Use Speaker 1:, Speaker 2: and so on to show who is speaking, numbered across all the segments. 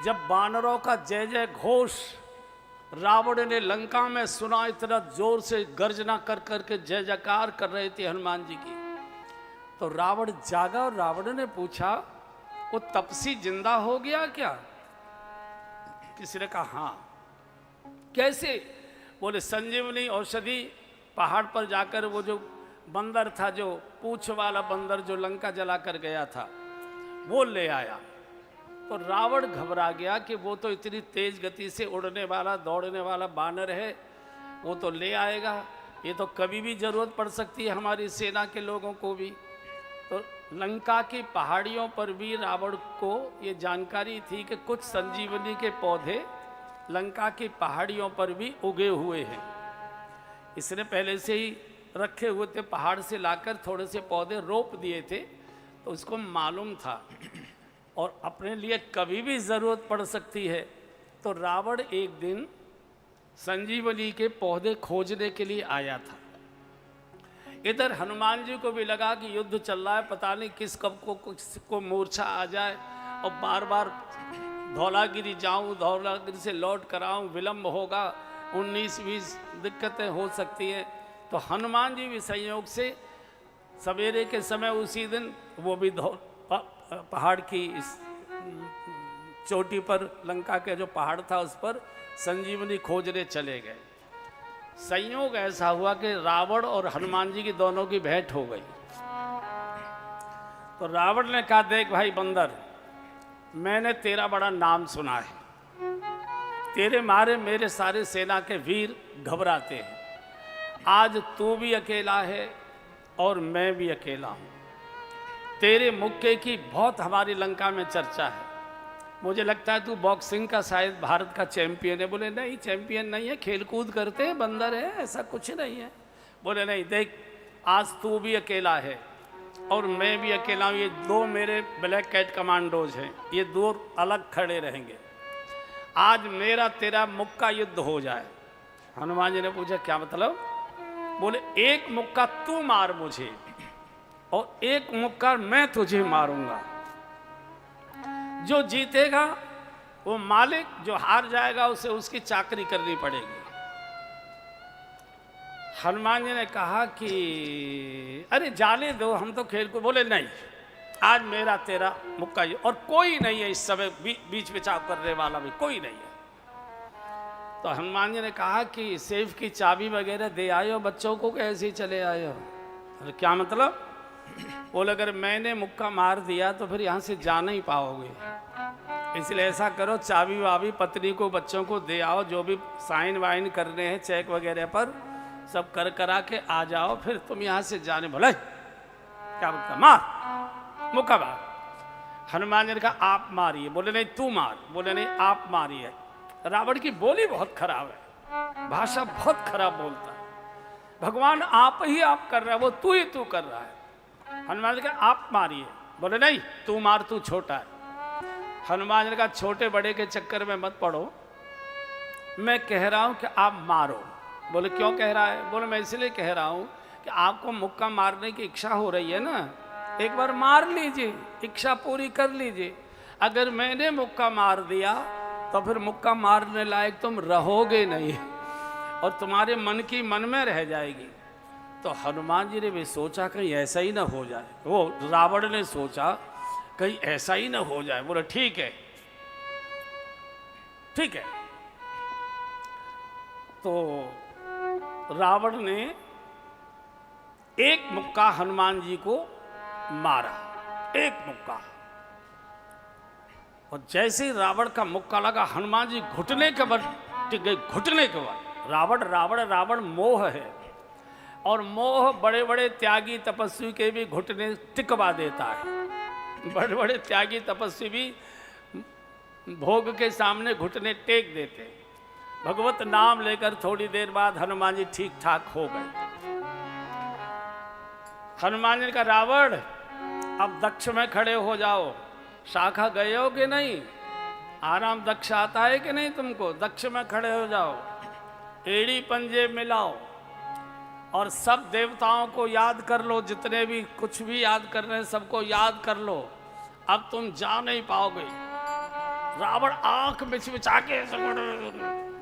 Speaker 1: जब वानरों का जय जय घोष रावण ने लंका में सुना, इतना जोर से गर्जना कर करके जय जयकार कर रहे थे हनुमान जी की, तो रावण जागा और रावण ने पूछा, वो तपसी जिंदा हो गया क्या? किसी ने कहा हाँ। कैसे? बोले संजीवनी औषधि पहाड़ पर जाकर वो जो बंदर था, जो पूंछ वाला बंदर जो लंका जला कर गया था, वो ले आया। तो रावण घबरा गया कि वो तो इतनी तेज गति से उड़ने वाला दौड़ने वाला बानर है, वो तो ले आएगा, ये तो कभी भी जरूरत पड़ सकती है हमारी सेना के लोगों को भी। तो लंका की पहाड़ियों पर भी रावण को ये जानकारी थी कि कुछ संजीवनी के पौधे लंका की पहाड़ियों पर भी उगे हुए हैं। इसने पहले से ही रखे हुए थे, पहाड़ से लाकर थोड़े से पौधे रोप दिए थे, तो उसको मालूम था और अपने लिए कभी भी ज़रूरत पड़ सकती है। तो रावण एक दिन संजीवनी के पौधे खोजने के लिए आया था। इधर हनुमान जी को भी लगा कि युद्ध चल रहा है, पता नहीं किस कब को मूर्छा आ जाए और बार बार धौलागिरी जाऊं, धौलागिरी से लौट कर आऊं, विलम्ब होगा, 19-20 दिक्कतें हो सकती हैं। तो हनुमान जी भी संयोग से सवेरे के समय उसी दिन वो भी पहाड़ की इस चोटी पर, लंका के जो पहाड़ था उस पर संजीवनी खोजने चले गए। संयोग ऐसा हुआ कि रावण और हनुमान जी की दोनों की भेंट हो गई। तो रावण ने कहा, देख भाई बंदर, मैंने तेरा बड़ा नाम सुना है, तेरे मारे मेरे सारे सेना के वीर घबराते हैं। आज तू भी अकेला है और मैं भी अकेला हूँ। तेरे मुक्के की बहुत हमारी लंका में चर्चा है। मुझे लगता है तू बॉक्सिंग का शायद भारत का चैंपियन है। बोले नहीं, चैंपियन नहीं है, खेल कूद करते हैं, बंदर है, ऐसा कुछ नहीं है। बोले नहीं, देख आज तू भी अकेला है और मैं भी अकेला हूँ। ये दो मेरे ब्लैक कैट कमांडोज हैं, ये दो अलग खड़े रहेंगे। आज मेरा तेरा मुक्का युद्ध हो जाए। हनुमान जी ने पूछा क्या मतलब? बोले एक मुक्का तू मार मुझे और एक मुक्का मैं तुझे मारूंगा। जो जीतेगा वो मालिक, जो हार जाएगा उसे उसकी चाकरी करनी पड़ेगी। हनुमान जी ने कहा कि अरे जाने दो, हम तो खेल को। बोले नहीं, आज मेरा तेरा मुक्का और कोई नहीं है इस समय बीच बचाव करने वाला भी कोई नहीं है। तो हनुमान जी ने कहा कि सेफ की चाबी वगैरह दे आए हो बच्चों को, कैसे ही चले आए हो? अरे क्या मतलब? बोले अगर मैंने मुक्का मार दिया तो फिर यहाँ से जा नहीं पाओगे, इसलिए ऐसा करो चाबी वाबी पत्नी को बच्चों को दे आओ, जो भी साइन वाइन करने हैं चेक वगैरह पर सब कर करा के आ जाओ, फिर तुम यहाँ से जाने। भले क्या बोलता, मार मुक्का मार। हनुमान जी ने कहा आप मारिए। बोले नहीं तू मार। बोले नहीं आप मारिए। रावण की बोली बहुत खराब है, भाषा बहुत खराब बोलता है। भगवान आप ही आप कर रहा है, वो तू ही तू कर रहा है। हनुमान जी कहा आप मारिए। बोले नहीं तू मार, तू छोटा है। हनुमान जी ने कहा छोटे बड़े के चक्कर में मत पड़ो, मैं कह रहा हूं कि आप मारो। बोले क्यों कह रहा है? बोले मैं इसलिए कह रहा हूं कि आपको मुक्का मारने की इच्छा हो रही है ना, एक बार मार लीजिए, इच्छा पूरी कर लीजिए। अगर मैंने मुक्का मार दिया तो फिर मुक्का मारने लायक तुम रहोगे नहीं और तुम्हारे मन की मन में रह जाएगी। तो हनुमान जी ने भी सोचा कहीं ऐसा ही ना हो जाए, वो रावण ने सोचा कहीं ऐसा ही ना हो जाए। बोले ठीक है ठीक है। तो रावण ने एक मुक्का हनुमान जी को मारा, एक मुक्का, और जैसे ही रावण का मुक्का लगा हनुमान जी घुटने के बल टिक गए। घुटने के बल रावण रावण रावण मोह है, और मोह बड़े बड़े त्यागी तपस्वी के भी घुटने टिकवा देता है। बड़े बड़े त्यागी तपस्वी भी भोग के सामने घुटने टेक देते। भगवत नाम लेकर थोड़ी देर बाद हनुमान जी ठीक ठाक हो गए। हनुमान जी का रावण अब दक्ष में खड़े हो जाओ। शाखा गए हो कि नहीं? आराम दक्ष आता है कि नहीं तुमको? दक्ष में खड़े हो जाओ, एड़ी पंजे मिलाओ और सब देवताओं को याद कर लो, जितने भी कुछ भी याद करने सबको याद कर लो। अब तुम जा नहीं पाओगे। रावण आंख मिचमिचा के ऐसे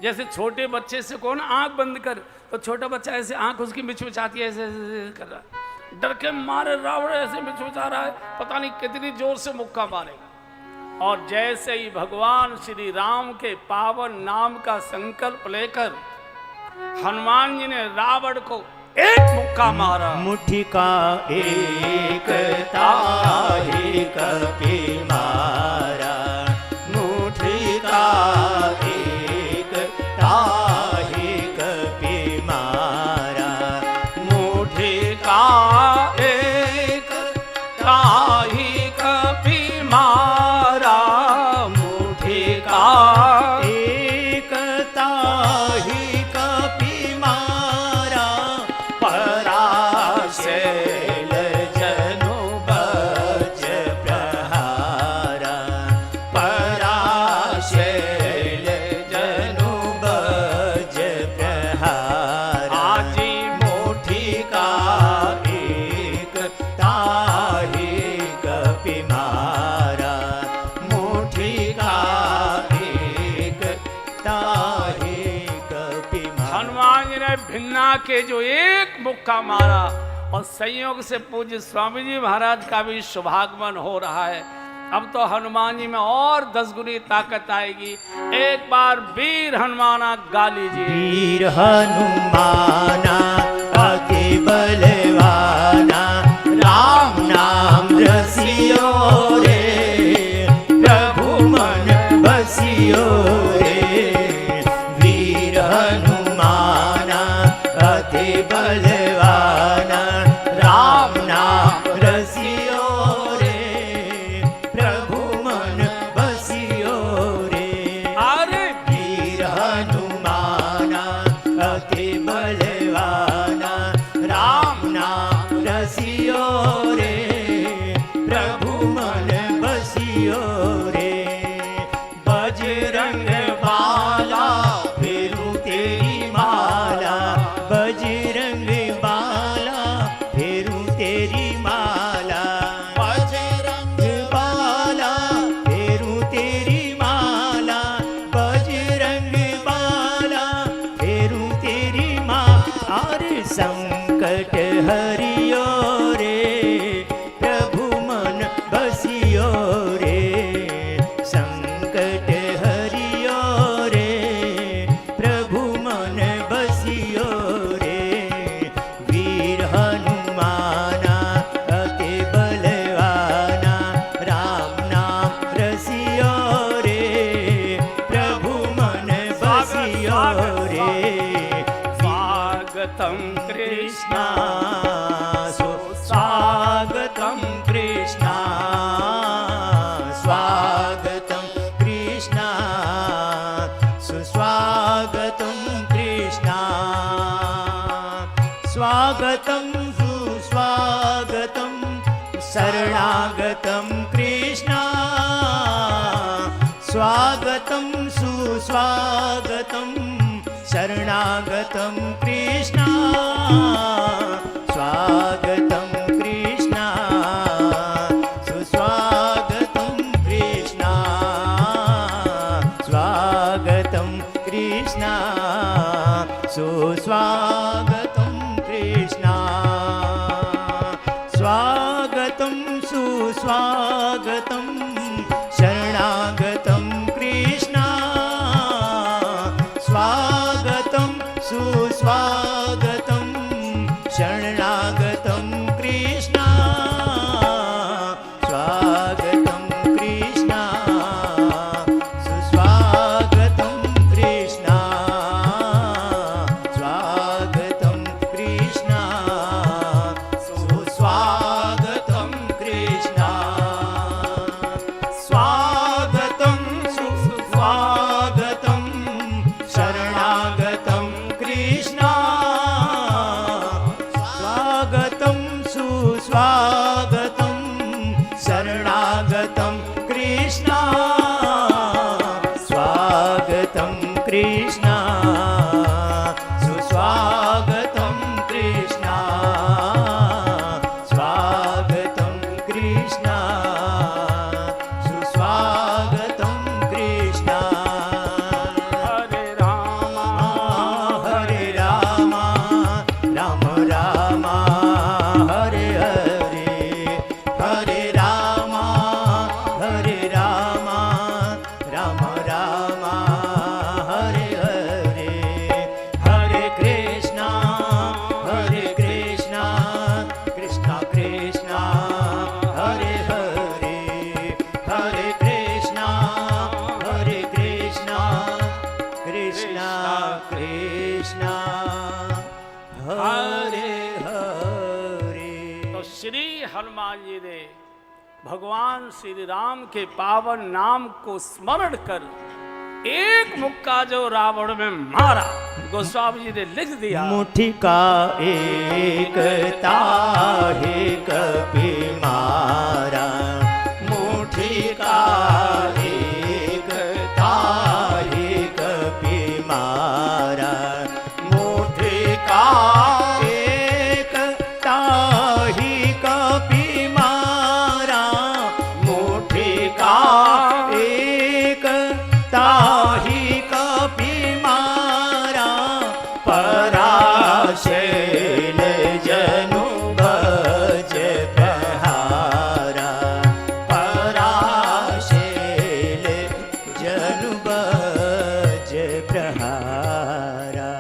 Speaker 1: जैसे छोटे बच्चे से कौन आंख बंद कर, तो छोटा बच्चा ऐसे आंख उसकी मिचमिचाती है, ऐसे ऐसे कर रहा है। डर के मारे रावण ऐसे मिचमिचा रहा है, पता नहीं कितनी जोर से मुक्का मारेगा। और जैसे ही भगवान श्री राम के पावन नाम का संकल्प लेकर हनुमान जी ने रावण को एक मुक्का मारा।
Speaker 2: मुट्ठी का एक ताही कपि मारा, मुट्ठी का एक ताही कपि मारा,
Speaker 1: मुट्ठी का एक ताही कपि मारा, मुट्ठी का
Speaker 2: एक ताही कपि मारा, पराशैल जनु बज प्रहारा, पराशैल जनु बज प्रहारा।
Speaker 1: आजी
Speaker 2: मुट्ठी का एक ताही कपि मारा, मुट्ठी का एक ताही कपि मारा।
Speaker 1: हनुमान जी ने भिन्ना के जो एक मुक्का मारा, और संयोग से पूज्य स्वामी जी महाराज का भी शुभागमन हो रहा है। अब तो हनुमान जी में और 10 गुनी ताकत आएगी। एक बार वीर हनुमाना गा लीजिए।
Speaker 2: वीर हनुमाना अति बलवाना, राम नाम रसियो रे, प्रभु मन बसियो रे। वीर हनुमाना अति बलवाना, राम नाम रसियो रे, प्रभु मन बसियो रे।
Speaker 1: अरे
Speaker 2: वीर हनुमाना अति बलवाना, राम नाम रसियो रे, प्रभु मन बसियो रे। बजरंग बाला फेरू तेरी माला, बजरंग बाला फेरू तेरी माला, बजरंग बाला फेरू तेरी माला, बजरंग बाला फेरू तेरी माला। अरे संकट हरियो रे, प्रभु मन बसियो रे, संकट हरियो रे, प्रभु मन बसियो रे। वीर हनुमाना अति बलवाना, राम नाम रसियो रे, प्रभु मन बसियो रे।
Speaker 1: स्वागतम कृष्ण
Speaker 2: स्वागतम कृष्ण, स्वागतम कृष्ण, सुस्वागतम कृष्ण, स्वागतम सुस्वागतम शरणागतम कृष्ण, स्वागतम सुस्वागतम शरणागतम कृष्ण, स्वागतम कृष्ण, सुस्वागतम कृष्ण, स्वागतम कृष्ण, सुस्वागतम कृष्ण, स्वागतम सुस्वागतम शरणागतम कृष्ण, स्वागतम सुस्वागतम शरणागतम कृष्ण, स्वागतम कृष्ण, सुस्वागतम कृष्ण, स्वागतम कृष्ण, सुस्वागतम कृष्ण, स्वागतम सुस्वागतम शरणागतम कृष्ण, स्वागतम सुस्वागतम शरणागतम कृष्ण, स्वागतम कृष्ण, सुस्वागतम कृष्ण, स्वागतम कृष्ण, सुस्वागतम कृष्ण।
Speaker 1: हनुमान जी ने भगवान श्री राम के पावन नाम को स्मरण कर एक मुक्का जो रावण में मारा, गोस्वामी जी ने लिख दिया।
Speaker 2: मुट्ठी का एक ताहे कपि मारा, मुट्ठी का एक ताहे कपि मारा, मुट्ठी का एक ताहे कपि मारा, मुट्ठी का एक ताहि कपि मारा, पराशैल जनु भज प्रहारा, पराशैल जनु भज प्रहारा।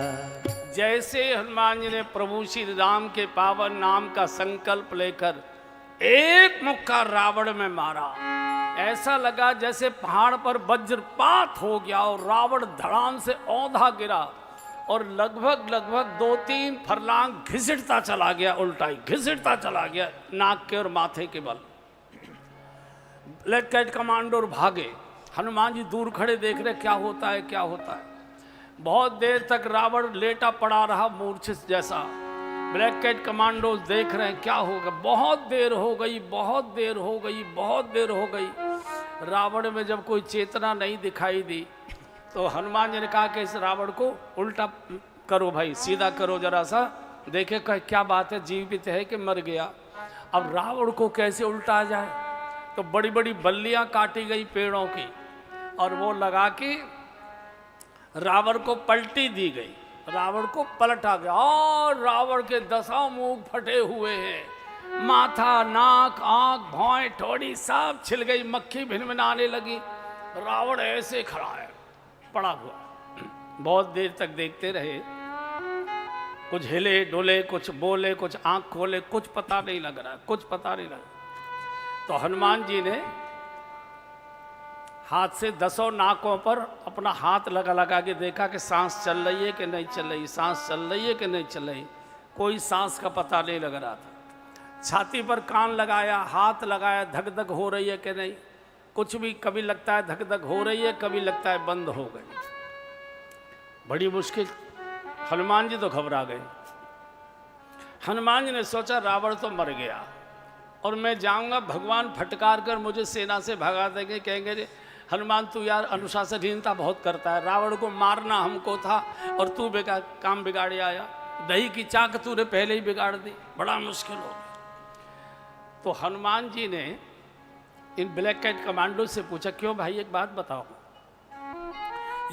Speaker 1: जैसे हनुमान जी ने प्रभु श्री राम के पावन नाम का संकल्प लेकर एक मुक्का रावण में मारा, ऐसा लगा जैसे पहाड़ पर वज्रपात हो गया और रावण धड़ाम से औंधा गिरा और लगभग 2-3 फरलांग घिसटता चला गया, उल्टा ही घिसटता चला गया नाक के और माथे के बल। ब्लैक कैट कमांडो भागे, हनुमान जी दूर खड़े देख रहे क्या होता है क्या होता है। बहुत देर तक रावण लेटा पड़ा रहा मूर्छित जैसा। ब्लैक कैट कमांडोज देख रहे हैं क्या होगा। बहुत देर हो गई, बहुत देर हो गई, बहुत देर हो गई। रावण में जब कोई चेतना नहीं दिखाई दी तो हनुमान जी ने कहा कि इस रावण को उल्टा करो भाई, सीधा करो जरा सा, देखे क्या बात है, जीवित है कि मर गया। अब रावण को कैसे उल्टा जाए, तो बड़ी बड़ी बल्लियां काटी गई पेड़ों की और वो लगा के रावण को पलटी दी गई, रावण को पलटा गया और रावण के 10 मुंह फटे हुए हैं, माथा नाक आंख भौं ठोड़ी सब छिल गई, मक्खी भिनभिनाने लगी। रावण ऐसे खड़ा है पड़ा हुआ। बहुत देर तक देखते रहे, कुछ हिले डोले, कुछ बोले, कुछ आंख खोले, कुछ पता नहीं लग रहा, कुछ पता नहीं लगा। तो हनुमान जी ने हाथ से 10 नाकों पर अपना हाथ लगा के देखा कि सांस चल रही है कि नहीं चल रही, सांस चल रही है कि नहीं चल रही, कोई सांस का पता नहीं लग रहा था। छाती पर कान लगाया, हाथ लगाया, धक धक हो रही है कि नहीं, कुछ भी, कभी लगता है धक धक हो रही है, कभी लगता है बंद हो गई। बड़ी मुश्किल, हनुमान जी तो घबरा गए। हनुमान जी ने सोचा रावण तो मर गया और मैं जाऊंगा, भगवान फटकार कर मुझे सेना से भगा देंगे, कहेंगे हनुमान तू यार अनुशासनहीनता बहुत करता है, रावण को मारना हमको था और तू बेकार काम बिगाड़े आया, दही की चाक तूने पहले ही बिगाड़ दी, बड़ा मुश्किल हो गया। तो हनुमान जी ने इन ब्लैक कैट कमांडो से पूछा, क्यों भाई एक बात बताओ,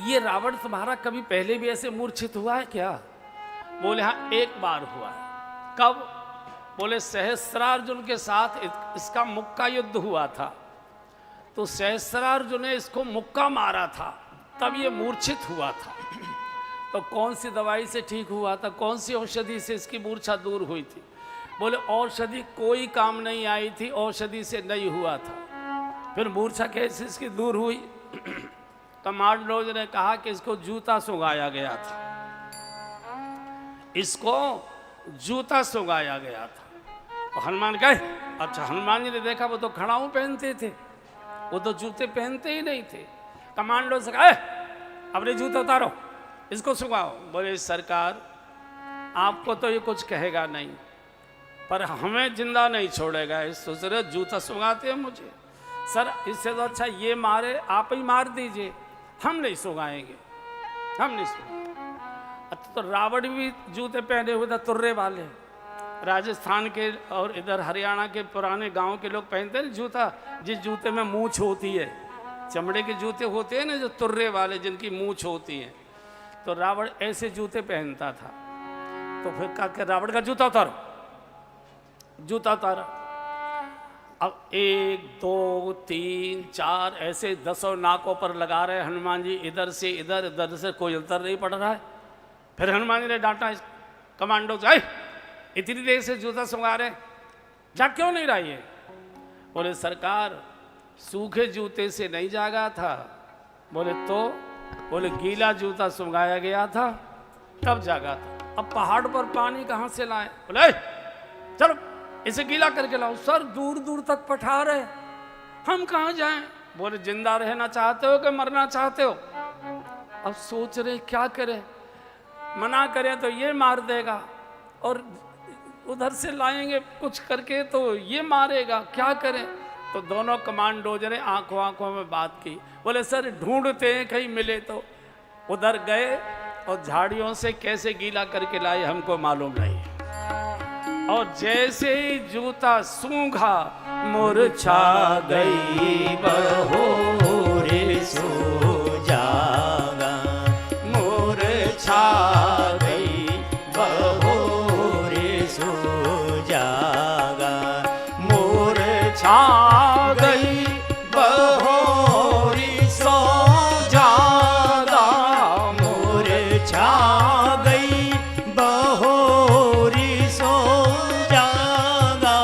Speaker 1: ये रावण तुम्हारा कभी पहले भी ऐसे मूर्छित हुआ है क्या? बोले हाँ एक बार हुआ है। कब? बोले सहस्त्रार्जुन के साथ इसका मुक्का युद्ध हुआ था, तो सहस्त्रार्जुन ने इसको मुक्का मारा था, तब ये मूर्छित हुआ था। तो कौन सी दवाई से ठीक हुआ था, कौन सी औषधि से इसकी मूर्छा दूर हुई थी? बोले औषधि कोई काम नहीं आई थी, औषधि से नहीं हुआ था। फिर मूर्छा कैसे इसकी दूर हुई? कमांडोज ने कहा कि इसको जूता सुंघाया गया था, इसको जूता सुंघाया गया था। तो हनुमान कहे अच्छा, हनुमान जी ने देखा वो तो खड़ाऊ पहनते थे, वो तो जूते पहनते ही नहीं थे। कमांडो से कहा अपने जूते उतारो, इसको सुंघाओ। बोले सरकार आपको तो ये कुछ कहेगा नहीं, पर हमें जिंदा नहीं छोड़ेगा, इस सोच रहे जूता सुंघाते हैं मुझे। सर इससे तो अच्छा ये मारे, आप ही मार दीजिए, हम नहीं सुंघाएंगे, हम नहीं सुंघाएंगे। अच्छा तो रावण भी जूते पहने हुए थे, तुर्रे वाले, राजस्थान के और इधर हरियाणा के पुराने गांव के लोग पहनते हैं जूता, जिस जूते में मूंछ होती है, चमड़े के जूते होते हैं ना जो तुर्रे वाले, जिनकी मूंछ होती है। तो रावण ऐसे जूते पहनता था। तो फिर कहा कि रावण का जूता उतारो, जूता उतारा। अब 1 2 3 4 ऐसे 10 नाकों पर लगा रहे हनुमान जी, इधर से इधर, इधर से, कोई अंतर नहीं पड़ रहा है। फिर हनुमान जी ने डांटा इस कमांडो से, इतनी देर से जूता सुंघा रहे, जाग क्यों नहीं रहा ये? बोले सरकार सूखे जूते से नहीं जागा था। बोले तो? बोले गीला जूता सुंघाया गया था तब जागा था। अब पहाड़ पर पानी कहाँ से लाए? बोले चलो इसे गीला करके लाओ। सर दूर दूर तक पठार है, हम कहाँ जाएं? बोले जिंदा रहना चाहते हो कि मरना चाहते हो? अब सोच रहे क्या करें, मना करें तो ये मार देगा और उधर से लाएंगे कुछ करके तो ये मारेगा, क्या करें? तो दोनों कमांडोज ने आंखों आंखों में बात की। बोले सर ढूंढते हैं कहीं मिले तो। उधर गए और झाड़ियों से कैसे गीला करके लाए हमको मालूम नहीं। और जैसे ही जूता सूंघा मुरझा गई
Speaker 2: बहोरे सो जागा, मुरझा गई बहोरे सो जागा, मुरझा गई बहोरी सो जागा, मुरझा गई बहोरी सो जागा,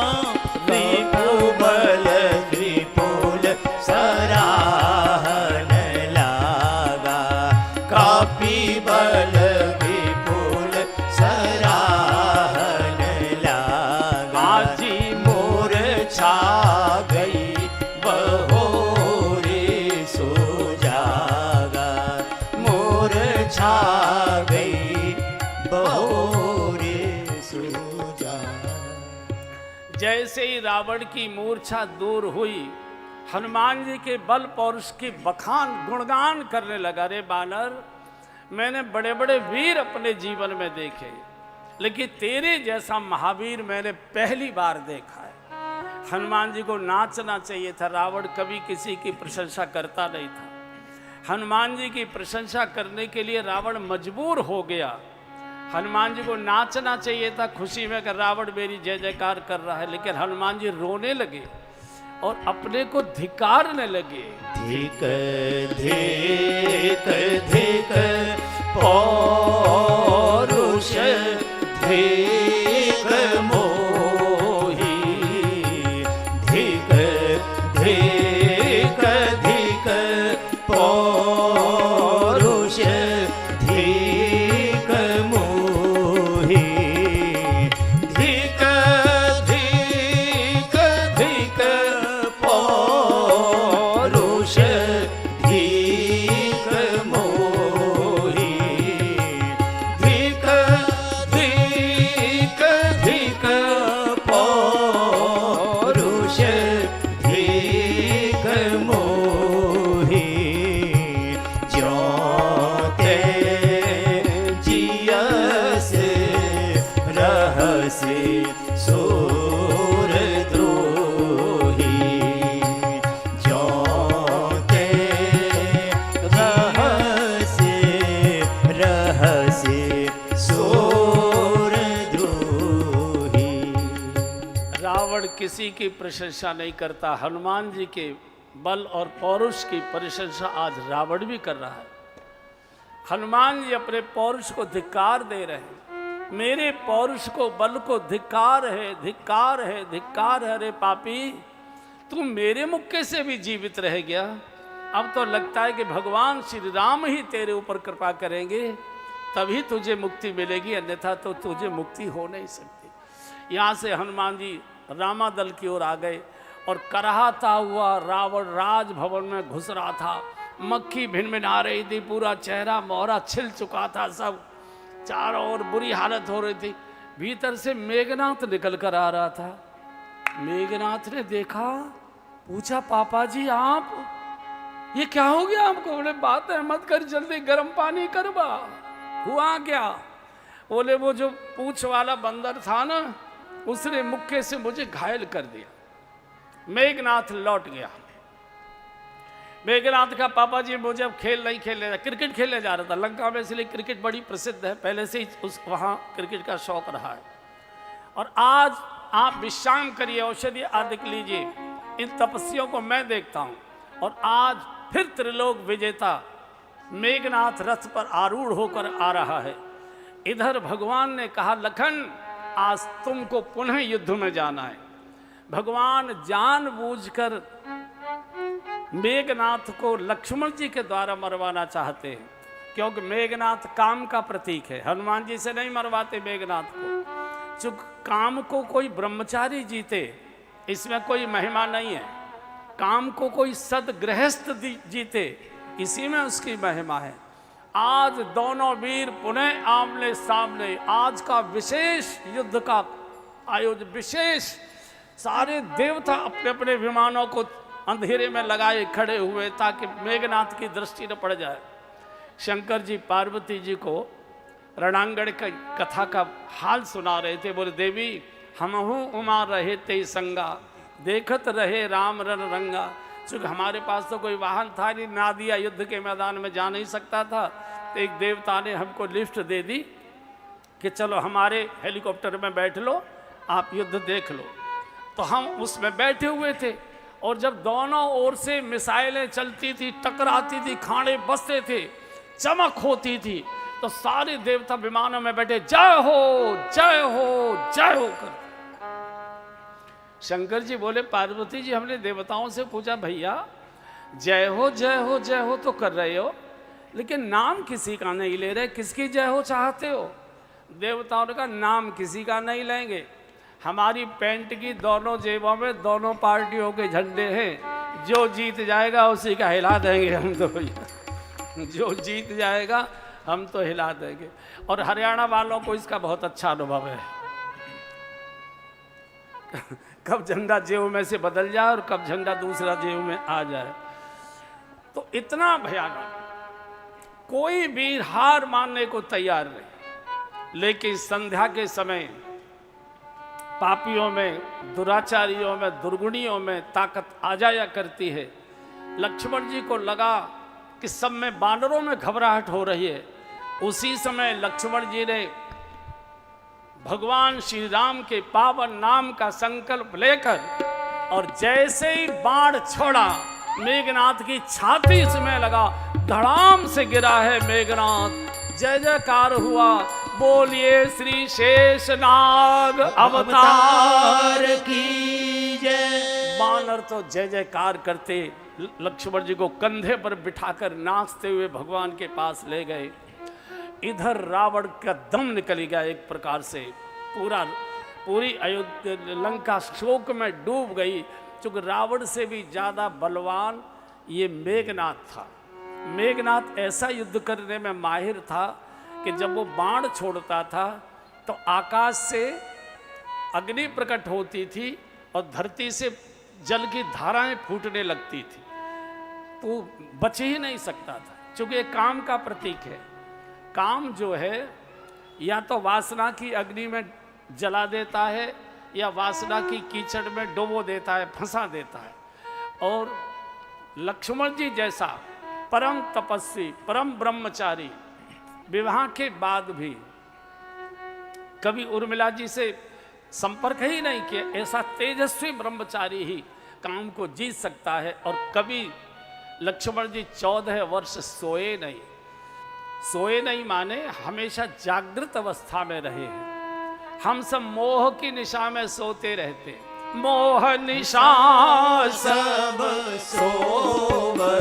Speaker 2: विपुल विपुल सराहन लागा, कापी बल विपुल सराहन लागा, जी मूर्छा गई बहोरी सो जागा, मूर्छा गई बहोरी सो जागा।
Speaker 1: जैसे ही रावण की मूर्छा दूर हुई, हनुमान जी के बल पौरुष की बखान गुणगान करने लगा। रे बानर, मैंने बड़े बड़े वीर अपने जीवन में देखे, लेकिन तेरे जैसा महावीर मैंने पहली बार देखा है। हनुमान जी को नाचना चाहिए था, रावण कभी किसी की प्रशंसा करता नहीं था। हनुमान जी की प्रशंसा करने के लिए रावण मजबूर हो गया। हनुमान जी को नाचना चाहिए था खुशी में कि रावण मेरी जय जयकार कर रहा है, लेकिन हनुमान जी रोने लगे और अपने को धिकारने लगे।
Speaker 2: धिक धिक धिक पौरुष धिक मोही, धिक धिक धिक पौरुष धिक मोही, धिक धिक धिक पौरुष धिक मोही, धिक धिक धिक पौरुष धिक मोही, ज्यों जियस रहसे सूर द्रोही, ज्यों रहसे सूर द्रोही।
Speaker 1: रावण किसी की प्रशंसा नहीं करता, हनुमान जी के बल और पौरुष की प्रशंसा आज रावण भी कर रहा है। हनुमान जी अपने पौरुष को धिक्कार दे रहे हैं। मेरे पौरुष को, बल को धिक्कार है, धिक्कार है, धिक्कार है। रे पापी, तू मेरे मुक्के से भी जीवित रह गया। अब तो लगता है कि भगवान श्री राम ही तेरे ऊपर कृपा करेंगे, तभी तुझे मुक्ति मिलेगी, अन्यथा तो तुझे मुक्ति हो नहीं सकती। यहाँ से हनुमान जी रामादल की ओर आ गए और कराहता हुआ रावण राजभवन में घुस रहा था। मक्खी भिनभिना रही थी, पूरा चेहरा मोहरा छिल चुका था, सब चारों ओर बुरी हालत हो रही थी। भीतर से मेघनाथ निकल कर आ रहा था। मेघनाथ ने देखा, पूछा पापा जी आप, ये क्या हो गया आपको? बोले बात है मत कर, जल्दी गर्म पानी करवा। हुआ क्या? बोले वो जो पूछ वाला बंदर था ना, उसने मुक्के से मुझे घायल कर दिया। मेघनाथ लौट गया। मेघनाथ का पापा जी मुझे अब खेल नहीं खेलने रहा, क्रिकेट खेलने जा रहा था लंका में, इसलिए क्रिकेट बड़ी प्रसिद्ध है, पहले से ही वहाँ क्रिकेट का शौक रहा है। और आज आप विश्राम करिए, औषधि आदि लीजिए, इन तपस्वियों को मैं देखता हूँ। और आज फिर त्रिलोक विजेता मेघनाथ रथ पर आरूढ़ होकर आ रहा है। इधर भगवान ने कहा, लखन आज तुमको पुनः युद्ध में जाना है। भगवान जानबूझकर मेघनाथ को लक्ष्मण जी के द्वारा मरवाना चाहते हैं, क्योंकि मेघनाथ काम का प्रतीक है। हनुमान जी से नहीं मरवाते मेघनाथ को, चूंक काम को कोई ब्रह्मचारी जीते इसमें कोई महिमा नहीं है, काम को कोई सदगृहस्थ जीते इसी में उसकी महिमा है। आज दोनों वीर पुनः आमने सामने, आज का विशेष युद्ध का आयोजन, विशेष सारे देवता अपने अपने विमानों को अंधेरे में लगाए खड़े हुए ताकि मेघनाथ की दृष्टि न पड़ जाए। शंकर जी पार्वती जी को रणांगण की कथा का हाल सुना रहे थे। बोले देवी हमहु उमा रहे ते संगा, देखत रहे राम रन रंगा। चूँकि हमारे पास तो कोई वाहन था नहीं, नादिया युद्ध के मैदान में जा नहीं सकता था, तो एक देवता ने हमको लिफ्ट दे दी कि चलो हमारे हेलीकॉप्टर में बैठ लो, आप युद्ध देख लो। तो हम उसमें बैठे हुए थे और जब दोनों ओर से मिसाइलें चलती थी, टकराती थी, खाने बसते थे, चमक होती थी, तो सारे देवता विमानों में बैठे जय हो जय हो जय हो कर। शंकर जी बोले पार्वती जी हमने देवताओं से पूछा भैया जय हो जय हो जय हो तो कर रहे हो, लेकिन नाम किसी का नहीं ले रहे, किसकी जय हो चाहते हो? देवताओं ने कहा नाम किसी का नहीं लेंगे, हमारी पैंट की दोनों जेबों में दोनों पार्टियों के झंडे हैं, जो जीत जाएगा उसी का हिला देंगे हम तो भैया, जो जीत जाएगा हम तो हिला देंगे। और हरियाणा वालों को इसका बहुत अच्छा अनुभव है कब झंडा जेब में से बदल जाए और कब झंडा दूसरा जेब में आ जाए। तो इतना भयानक, कोई भी हार मानने को तैयार नहीं। लेकिन संध्या के समय पापियों में, दुराचारियों में, दुर्गुणियों में ताकत आ जाया करती है। लक्ष्मण जी को लगा कि सब में बानरों में घबराहट हो रही है। उसी समय लक्ष्मण जी ने भगवान श्री राम के पावन नाम का संकल्प लेकर और जैसे ही बाण छोड़ा, मेघनाथ की छाती में लगा, धड़ाम से गिरा है मेघनाथ। जय जयकार हुआ, बोलिए श्री शेषनाग अवतार
Speaker 2: की जय।
Speaker 1: बानर तो जय जयकार करते लक्ष्मण जी को कंधे पर बिठाकर नाचते हुए भगवान के पास ले गए। इधर रावण का दम निकल गया एक प्रकार से, पूरी अयोध्या लंका शोक में डूब गई। क्योंकि रावण से भी ज़्यादा बलवान ये मेघनाथ था। मेघनाथ ऐसा युद्ध करने में माहिर था कि जब वो बाण छोड़ता था तो आकाश से अग्नि प्रकट होती थी और धरती से जल की धाराएं फूटने लगती थी, तो बच ही नहीं सकता था। क्योंकि ये काम का प्रतीक है। काम जो है या तो वासना की अग्नि में जला देता है या वासना की कीचड़ में डुबो देता है, फंसा देता है। और लक्ष्मण जी जैसा परम तपस्वी, परम ब्रह्मचारी, विवाह के बाद भी कभी उर्मिला जी से संपर्क ही नहीं किया, ऐसा तेजस्वी ब्रह्मचारी ही काम को जीत सकता है। और कभी लक्ष्मण जी 14 वर्ष सोए नहीं। सोए नहीं माने हमेशा जागृत अवस्था में रहे हैं। हम सब मोह की निशा में सोते रहते, मोह निशा
Speaker 2: सब सोवनिहारा,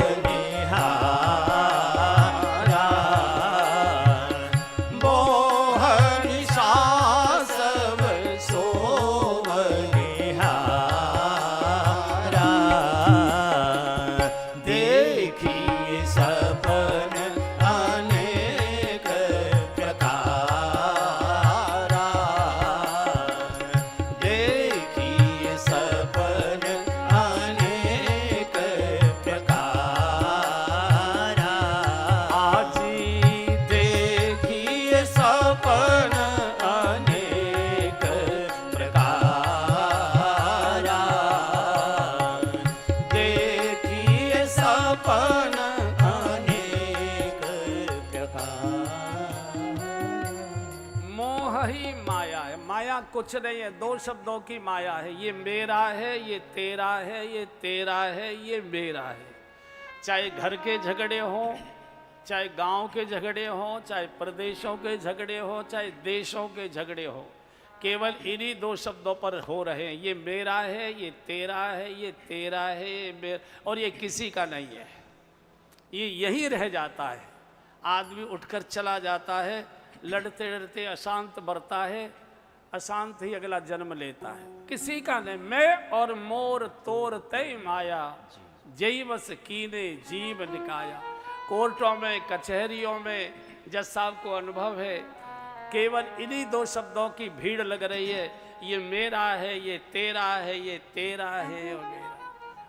Speaker 2: मोह निशा सब सोवनिहारा। देखिए सपन अनेक प्रकारा, देखिए सपन अनेक प्रकारा।
Speaker 1: आजी
Speaker 2: देखिए सपन अनेक प्रकारा, देखिए सपन अनेक प्रकारा।
Speaker 1: मोह ही माया है। माया कुछ नहीं है, दो शब्दों की माया है। ये मेरा है, ये तेरा है, ये तेरा है, ये मेरा है। चाहे घर के झगड़े हों, चाहे गांव के झगड़े हों, चाहे प्रदेशों के झगड़े हों, चाहे देशों के झगड़े हों, केवल इन्हीं दो शब्दों पर हो रहे हैं। ये मेरा है, ये तेरा है, ये तेरा है, ये मेरा, और ये किसी का नहीं है। ये यही रह जाता है। आदमी उठकर चला जाता है, लड़ते लड़ते अशांत बढ़ता है अशांत ही अगला जन्म लेता है। किसी का नहीं, मैं और मोर तोर तय माया, जय बस कीने जीव निकाया। कोर्टों में, कचहरियों में जज साहब को अनुभव है, केवल इन्हीं दो शब्दों की भीड़ लग रही है, ये मेरा है, ये तेरा है, ये तेरा है और मेरा।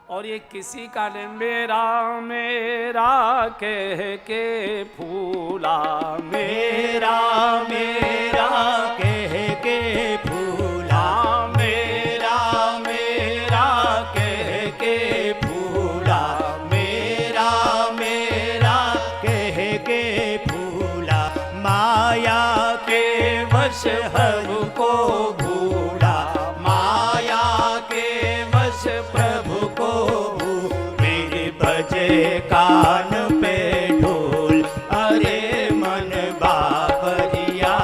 Speaker 1: और ये किसी का नहीं, मेरा मेरा कह के फूला,
Speaker 2: मेरा मेरा कह के फूला, मेरा मेरा कह के फूला, मेरा मेरा कह के फूला। माया के वश हमको भूला, माया के वश प्रभु को मेरे बजे कान पे ढोल, अरे मन बाबरिया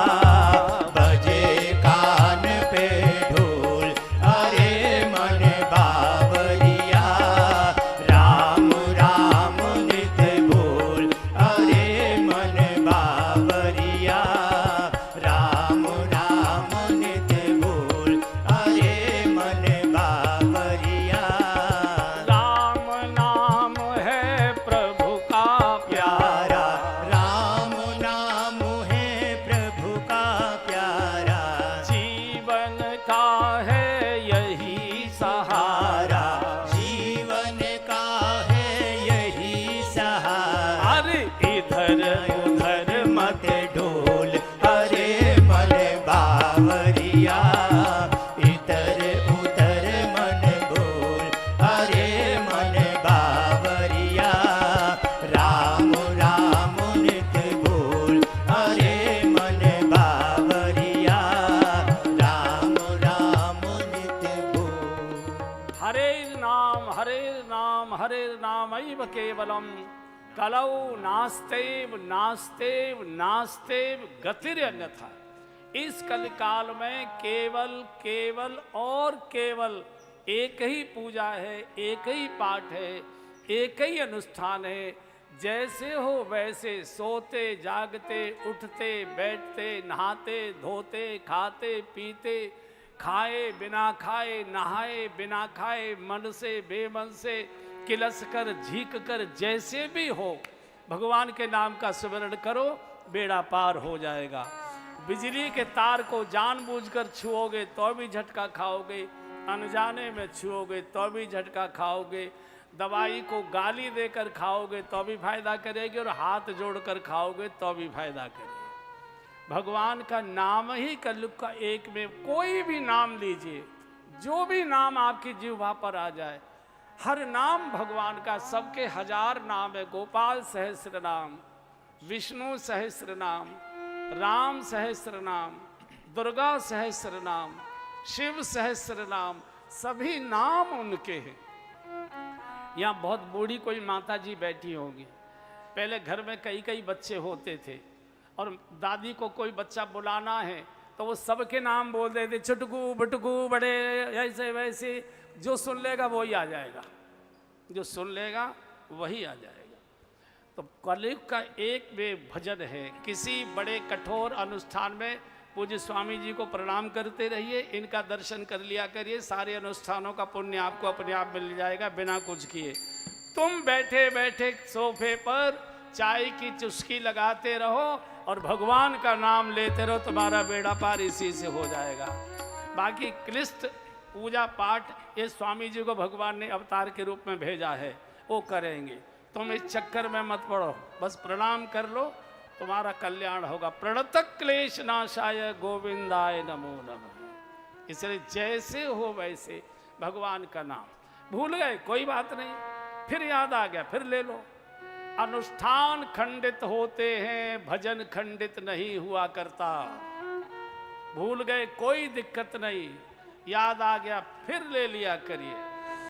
Speaker 2: बजे कान पे ढोल, अरे मन बाबरिया राम राम नित बोल, अरे मन बाबरिया राम राम नित बोल, अरे मन बाबरिया।
Speaker 1: राम नाम है प्रभु का
Speaker 2: प्यारा, राम नाम है प्रभु का प्यारा,
Speaker 1: जीवन का है यही सहारा।
Speaker 2: जीवन का है यही सहारा।
Speaker 1: अरे इधर उधर
Speaker 2: मत ढोल, अरे मन बावरिया इधर उधर मन बोल, अरे मन बावरिया राम राम नित बोल, अरे मन बावरिया राम राम नित बोल।
Speaker 1: हरे नाम हरे नाम हरे नाम ऐव केवलम, कलौ नास्तेव नास्तेव नास्तेव गतिरन्यथा। इस कलिकाल में केवल केवल और केवल एक ही पूजा है, एक ही पाठ है, एक ही अनुष्ठान है। जैसे हो वैसे सोते जागते उठते बैठते नहाते धोते खाते पीते, खाए बिना खाए, नहाए बिना खाए, मन से बेमन से, किलस कर झीक कर, जैसे भी हो भगवान के नाम का स्मरण करो, बेड़ा पार हो जाएगा। बिजली के तार को जानबूझकर छुओगे तो भी झटका खाओगे, अनजाने में छुओगे तो भी झटका खाओगे, दवाई को गाली देकर खाओगे तो भी फायदा करेगी, और हाथ जोड़कर खाओगे तो भी फायदा करेगी। भगवान का नाम ही कलयुग का एक में, कोई भी नाम लीजिए, जो भी नाम आपकी जिह्वा पर आ जाए, हर नाम भगवान का, सबके 1000 नाम है। गोपाल सहस्र नाम, विष्णु सहस्र नाम, राम सहस्र नाम, दुर्गा सहस्र नाम, शिव सहस्र नाम, सभी नाम उनके हैं। यहाँ बहुत बूढ़ी कोई माता जी बैठी होगी, पहले घर में कई कई बच्चे होते थे, और दादी को कोई बच्चा बुलाना है तो वो सबके नाम बोल देते, छुटकू बटकू बड़े ऐसे वैसे, जो सुन लेगा वही आ जाएगा, जो सुन लेगा वही आ जाएगा। तो कलयुग का एक वे भजन है। किसी बड़े कठोर अनुष्ठान में पूज्य स्वामी जी को प्रणाम करते रहिए, इनका दर्शन कर लिया करिए, सारे अनुष्ठानों का पुण्य आपको अपने आप मिल जाएगा बिना कुछ किए। तुम बैठे बैठे सोफे पर चाय की चुस्की लगाते रहो और भगवान का नाम लेते रहो, तुम्हारा बेड़ा पार इसी से हो जाएगा। बाकी क्लिष्ट पूजा पाठ ये स्वामी जी को भगवान ने अवतार के रूप में भेजा है, वो करेंगे। तुम इस चक्कर में मत पड़ो, बस प्रणाम कर लो, तुम्हारा कल्याण होगा। प्रणत क्लेश नाशाय गोविंदाय नमो नमः। इसलिए जैसे हो वैसे भगवान का नाम, भूल गए कोई बात नहीं, फिर याद आ गया फिर ले लो। अनुष्ठान खंडित होते हैं, भजन खंडित नहीं हुआ करता। भूल गए कोई दिक्कत नहीं, याद आ गया फिर ले लिया करिए।